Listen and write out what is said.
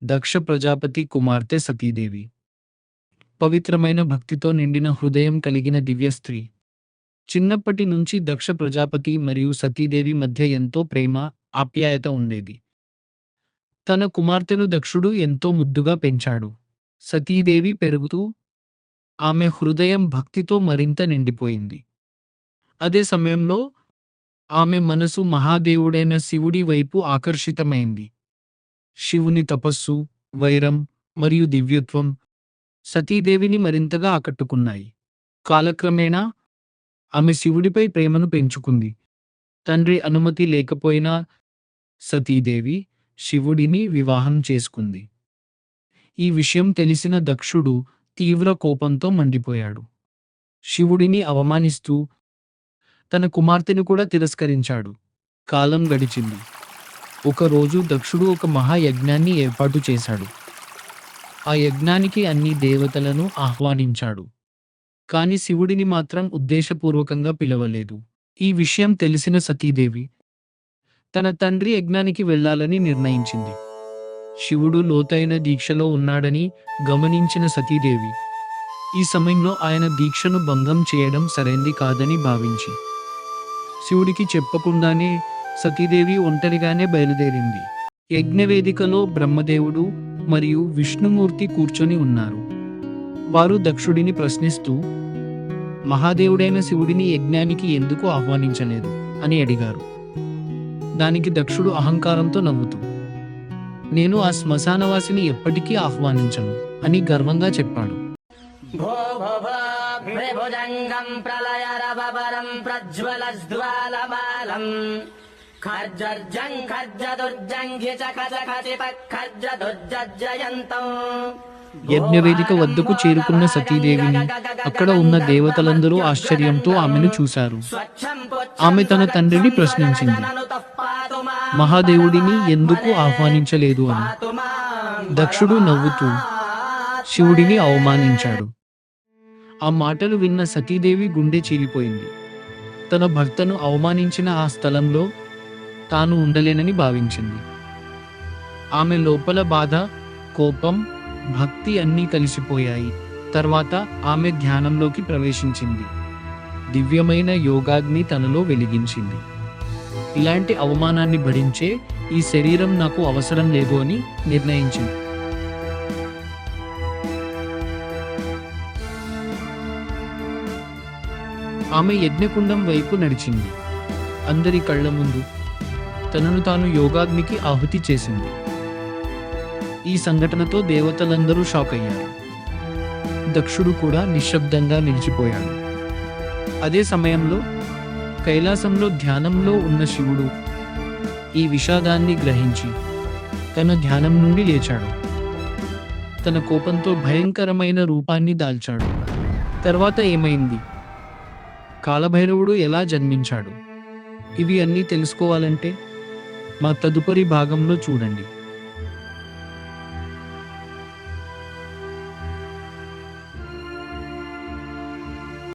దక్ష ప్రజాపతి కుమార్తె సతీదేవి. పవిత్రమైన భక్తితో నిండిన హృదయం కలిగిన దివ్య స్త్రీ. చిన్నప్పటి నుంచి దక్ష ప్రజాపతి మరియు సతీదేవి మధ్య ఎంతో ప్రేమ, ఆప్యాయత ఉండేది. తన కుమార్తెను దక్షుడు ఎంతో ముద్దుగా పెంచాడు. సతీదేవి పెరుగుతూ ఆమె హృదయం భక్తితో మరింత నిండిపోయింది. అదే సమయంలో ఆమె మనసు మహాదేవుడైన శివుడి వైపు ఆకర్షితమైంది. శివుని తపస్సు, వైరం మరియు దివ్యత్వం సతీదేవిని మరింతగా ఆకట్టుకున్నాయి. కాలక్రమేణా ఆమె శివుడిపై ప్రేమను పెంచుకుంది. తండ్రి అనుమతి లేకపోయినా సతీదేవి శివుడిని వివాహం చేసుకుంది. ఈ విషయం తెలిసిన దక్షుడు తీవ్ర కోపంతో మండిపోయాడు. శివుడిని అవమానిస్తూ తన కుమార్తెను కూడా తిరస్కరించాడు. కాలం గడిచింది. ఒకరోజు దక్షుడు ఒక మహాయజ్ఞాన్ని ఏర్పాటు చేశాడు. ఆ యజ్ఞానికి అన్ని దేవతలను ఆహ్వానించాడు. కాని శివుడిని మాత్రం ఉద్దేశపూర్వకంగా పిలవలేదు. ఈ విషయం తెలిసిన సతీదేవి తన తండ్రి యజ్ఞానికి వెళ్ళాలని నిర్ణయించింది. శివుడు లోతైన దీక్షలో ఉన్నాడని గమనించిన సతీదేవి ఈ సమయంలో ఆయన దీక్షను భంగం చేయడం సరైంది కాదని భావించి శివుడికి చెప్పకుండానే సతీదేవి ఒంటరిగానే బయలుదేరింది. యజ్ఞవేదికలో బ్రహ్మదేవుడు మరియు విష్ణుమూర్తి కూర్చొని ఉన్నారు. వారు దక్షుడిని ప్రశ్నిస్తూ మహాదేవుడైన శివుడిని యజ్ఞానికి ఎందుకు ఆహ్వానించలేదు అని అడిగారు. దానికి దక్షుడు అహంకారంతో నవ్వుతూ నేను ఆ శ్మశానవాసిని ఎప్పటికీ ఆహ్వానించను అని గర్వంగా చెప్పాడు. భుజంగం ప్రళయరవరం ప్రజ్వలజ్వాలమాలం ఖర్జర్జం ఖర్జదుర్జంఘ్య ఖర్జదుర్జయంతం. యజ్ఞవేదిక వద్దకు చేరుకున్న సతీదేవిని అక్కడ ఉన్న దేవతలందరూ ఆశ్చర్యంతో ఆమెను చూశారు. ఆమె తన తండ్రిని ప్రశ్నించింది, మహాదేవుడిని ఎందుకు ఆహ్వానించలేదు అని. దక్షుడు నవ్వుతూ శివుడిని అవమానించాడు. ఆ మాటలు విన్న సతీదేవి గుండె చీలిపోయింది. తన భర్తను అవమానించిన ఆ స్థలంలో తాను ఉండలేనని భావించింది. ఆమె లోపల బాధ, కోపం, భక్తి అన్నీ కలిసిపోయాయి. తర్వాత ఆమె ధ్యానంలోకి ప్రవేశించింది. దివ్యమైన యోగాగ్ని తనలో వెలిగించింది. ఇలాంటి అవమానాన్ని భరించే ఈ శరీరం నాకు అవసరం లేదు అని నిర్ణయించింది. ఆమె యజ్ఞకుండం వైపు నడిచింది. అందరి కళ్ళ ముందు తనను తాను యోగాగ్నికి ఆహుతి చేసింది. ఈ సంఘటనతో దేవతలందరూ షాక్ అయ్యారు. దక్షుడు కూడా నిశ్శబ్దంగా నిలిచిపోయాడు. అదే సమయంలో కైలాసంలో ధ్యానంలో ఉన్న శివుడు ఈ విషాదాన్ని గ్రహించి తన ధ్యానం నుండి లేచాడు. తన కోపంతో భయంకరమైన రూపాన్ని దాల్చాడు. తర్వాత ఏమైంది? కాలభైరవుడు ఎలా జన్మించాడు? ఇవి అన్నీ తెలుసుకోవాలంటే మా తదుపరి భాగంలో చూడండి.